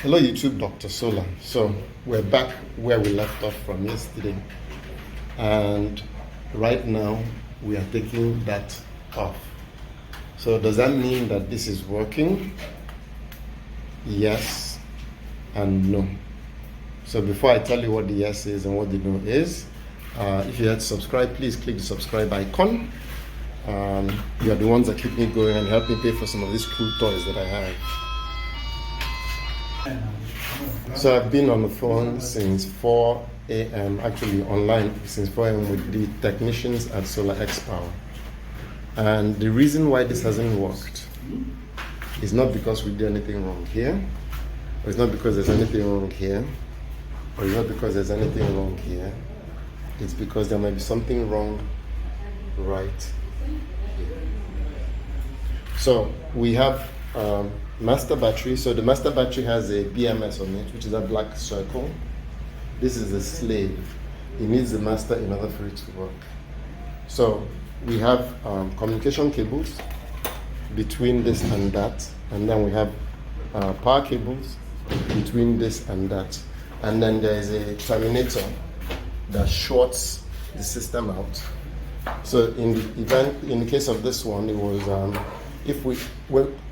Hello YouTube, Dr. Sola. So we're back where we left off from yesterday, and right now we are taking that off. So does that mean that this is working? Yes and no. So before I tell you what the yes is and what the no is, if you had to subscribe, please click the subscribe icon. You are the ones that keep me going and help me pay for some of these cool toys that I have. So I've been on the phone since 4 a.m., actually online since 4 a.m. with the technicians at SolaX Power. And the reason why this hasn't worked is not because we did anything wrong here, or it's not because there's anything wrong here, or it's not because there's anything wrong here. It's because there might be something wrong right here. So we have master battery. So the master battery has a BMS on it, which is a black circle. This is a slave. It needs the master in order for it to work. So we have communication cables between this and that, and then we have power cables between this and that, and then there is a terminator that shorts the system out. So in the case of this one, it was if we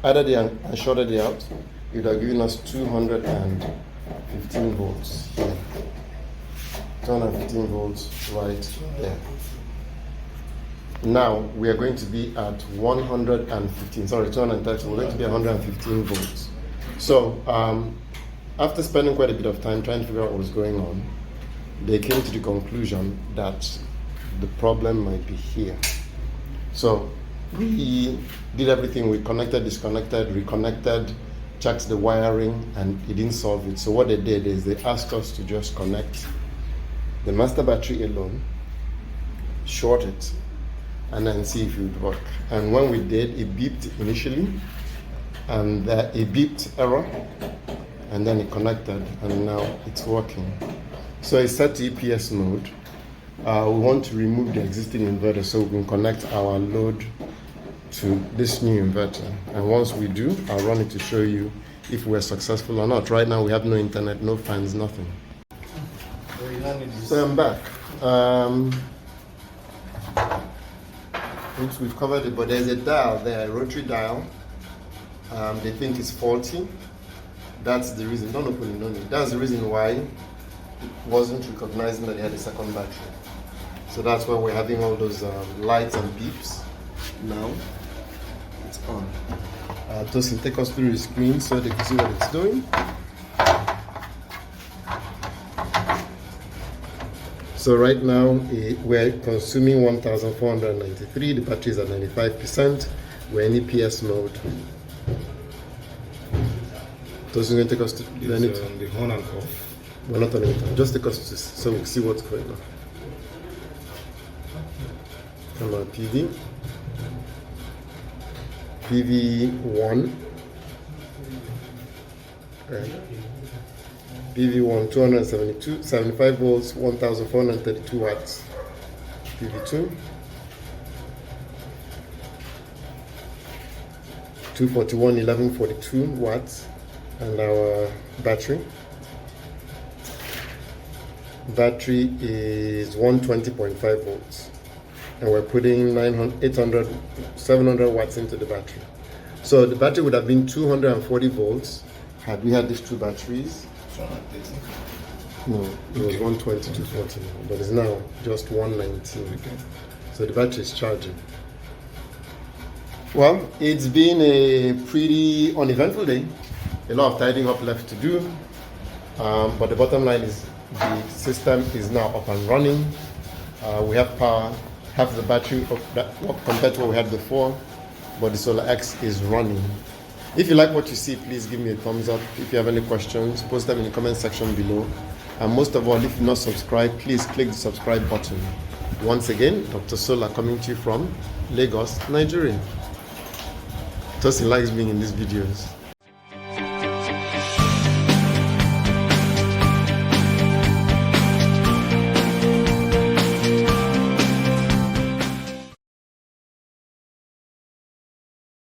added it and shorted it out, it would have given us 215 volts here. 215 volts right there. Now we are going to be at 230. We're going to be 115 volts. So after spending quite a bit of time trying to figure out what was going on, they came to the conclusion that the problem might be here. So we did everything. We connected, disconnected, reconnected, checked the wiring, and it didn't solve it. So what they did is they asked us to just connect the master battery alone, short it, and then see if it would work. And when we did, it beeped initially, and it beeped error, and then it connected, and now it's working. So it's set to EPS mode. We want to remove the existing inverter so we can connect our load to this new inverter. And once we do, I'll run it to show you if we're successful or not. Right now we have no internet, no fans, nothing. So I'm back. Oops, we've covered it, but there's a dial there, a rotary dial. They think it's faulty. That's the reason. Don't open it, don't. That's the reason why it wasn't recognizing that it had a second battery. So that's why we're having all those lights and beeps. Now it's on. Tosin, take us through the screen so they can see what it's doing. So right now we're consuming 1,493. The battery is at 95%. We're in EPS mode. Tosin, going to take us to the on and off. We're not on it. Just take us to this so we can see what's going on. Come on, PV1, right. PV1 75 volts, 1,432 watts. PV2 241, 1142 watts, and our battery is 120.5 volts. And we're putting 700 watts into the battery. So the battery would have been 240 volts had we had these two batteries. No, it was 120, 240, but it's now just 119. So the battery is charging. Well, it's been a pretty uneventful day. A lot of tidying up left to do. But the bottom line is the system is now up and running. We have power. Half the battery compared to what we had before, but the SolaX is running. If you like what you see, please give me a thumbs up. If you have any questions, post them in the comment section below. And most of all, if you're not subscribed, please click the subscribe button. Once again, Dr. Sola coming to you from Lagos, Nigeria. Tosin likes being in these videos.